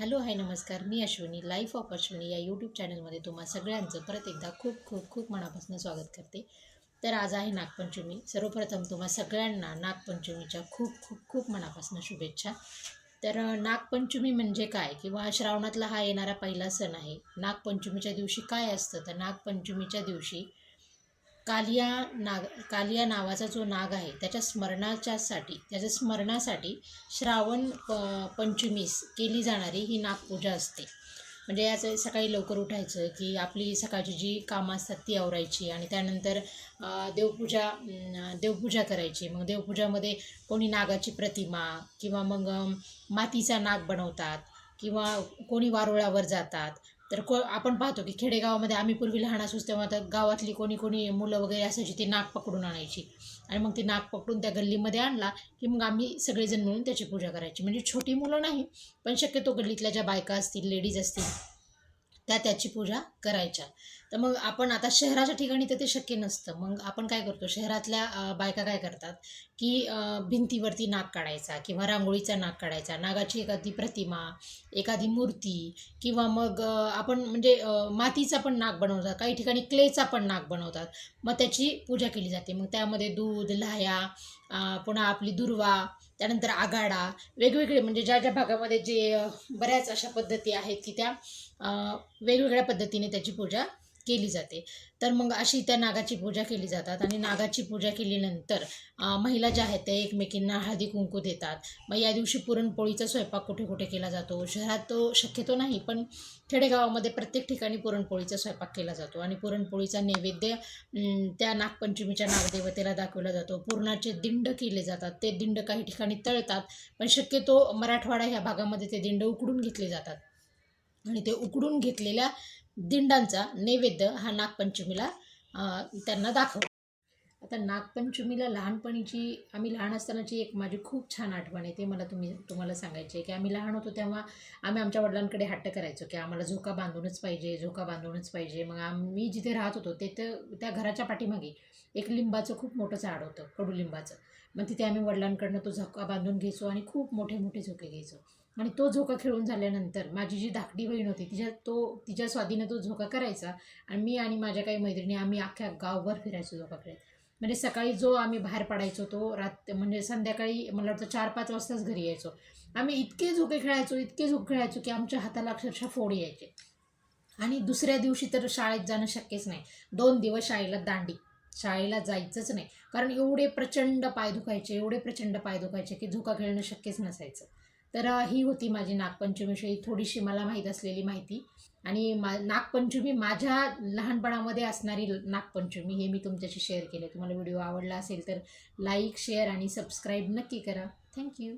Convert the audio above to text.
Hello, हाय, नमस्कार. मी Ashwini, life of Ashwini या YouTube चॅनलमध्ये तुम्हा सगळ्यांचं परत एकदा खूप खूप खूप मनापासून स्वागत करते. तर आज आहे नागपंचमी. सर्वप्रथम तुम्हा सगळ्यांना नागपंचमीच्या खूप खूप खूप मनापासून शुभेच्छा. तर नागपंचमी म्हणजे काय, किंवा श्रावणातला हा येणारा पहिला सण आहे. नागपंचमीच्या दिवशी काय असतं, तर नागपंचमीच्या दिवशी कालिया कालिया नावाचा जो नाग आहे त्याच्या स्मरणासाठी पंचमीस केली जाणारी ही नागपूजा असते. म्हणजे याचं सकाळी लवकर उठायचं, की आपली सकाळची जी कामं असतात ती आवरायची आणि त्यानंतर देवपूजा करायची. मग देवपूजामध्ये कोणी नागाची प्रतिमा किंवा मग मातीचा नाग बनवतात, किंवा कोणी वारुळावर जातात. तर आपण पाहतो की खेडेगावामध्ये आम्ही पूर्वी लहान असू तेव्हा तर गावातली कोणी कोणी मुलं वगैरे असायची, ती नाग पकडून आणायची आणि मग ती नाग पकडून त्या गल्लीमध्ये आणला की मग आम्ही सगळेजण मिळून त्याची पूजा करायची. म्हणजे छोटी मुलं नाही, पण शक्यतो गल्लीतल्या ज्या बायका असतील, लेडीज असतील, त्या त्याची पूजा करायच्या. तर मग आपण आता शहराच्या ठिकाणी तर ते शक्य नसतं. मग आपण काय करतो, शहरातल्या बायका काय करतात, की भिंतीवरती नाग काढायचा किंवा रांगोळीचा नाग काढायचा, नागाची एखादी प्रतिमा, एखादी मूर्ती, किंवा मग आपण म्हणजे मातीचा पण नाग बनवतात, काही ठिकाणी क्लेचा पण नाग बनवतात. मग त्याची पूजा केली जाते. मग त्यामध्ये दूध, लाह्या, पुन्हा आपली दुर्वा, त्यानंतर आघाडा, वेगवेगळे म्हणजे ज्या ज्या भागामध्ये जे बऱ्याच अशा पद्धती आहेत की त्या वेगवेगळ्या पद्धतीने त्याची पूजा केली जाते. तर मग अशी त्या नागाची पूजा केली जातात आणि नागाची पूजा केल्यानंतर महिला ज्या आहेत त्या एकमेकींना हळदी कुंकू देतात. मग या दिवशी पुरणपोळीचा स्वयंपाक कुठे कुठे केला जातो, शहरात तो शक्यतो नाही, पण खेडेगावामध्ये प्रत्येक ठिकाणी पुरणपोळीचा स्वयंपाक केला जातो आणि पुरणपोळीचा नैवेद्य त्या नागपंचमीच्या नागदेवतेला दाखवला जातो. पुरणाचे दिंड केले जातात, ते दिंड काही ठिकाणी तळतात, पण शक्यतो मराठवाडा ह्या भागामध्ये ते दिंड उकडून घेतले जातात आणि ते उकडून घेतलेल्या दिंडांचा नैवेद्य हा नागपंचमीला त्यांना दाखवतो. आता नागपंचमीला आम्ही लहान असतानाची एक माझी खूप छान आठवण आहे, ते तुम्हाला सांगायचे आहे. की आम्ही लहान होतो तेव्हा आम्ही आमच्या वडिलांकडे हट्ट करायचो, की आम्हाला झोका बांधूनच पाहिजे, झोका बांधूनच पाहिजे. मग आम्ही जिथे राहत होतो त्या घराच्या पाठीमागे एक लिंबाचं खूप मोठं झाड होतं, कडुलिंबाचं. मग तिथे आम्ही वडिलांकडनं तो झोका बांधून घ्यायचो आणि खूप मोठे मोठे झोके घ्यायचो. आणि तो झोका खेळून झाल्यानंतर माझी जी धाकटी बहीण होती, तिच्या स्वाधीनं तो झोका करायचा आणि मी आणि माझ्या काही मैत्रिणी आम्ही अख्ख्या गावभर फिरायचो झोका खेळत. म्हणजे सकाळी जो आम्ही बाहेर पडायचो तो म्हणजे संध्याकाळी मला वाटतं 4-5 वाजताच घरी यायचो. आम्ही इतके झोके खेळायचो की आमच्या हाताला अक्षरशः फोड यायचे. आणि दुसऱ्या दिवशी तर शाळेत जाणं शक्यच नाही. 2 दिवस शाळेला जायचंच नाही, कारण एवढे प्रचंड पाय दुखायचे की झोका खेळणं शक्यच नसायचं. तर ही होती माझी नागपंचमीविषयी थोडीशी मला माहीत असलेली माहिती. आणि नागपंचमी माझ्या लहानपणामध्ये असणारी नागपंचमी हे मी तुमच्याशी शेअर केले. तुम्हाला व्हिडिओ आवडला असेल तर लाईक, शेअर आणि सबस्क्राईब नक्की करा. थँक्यू.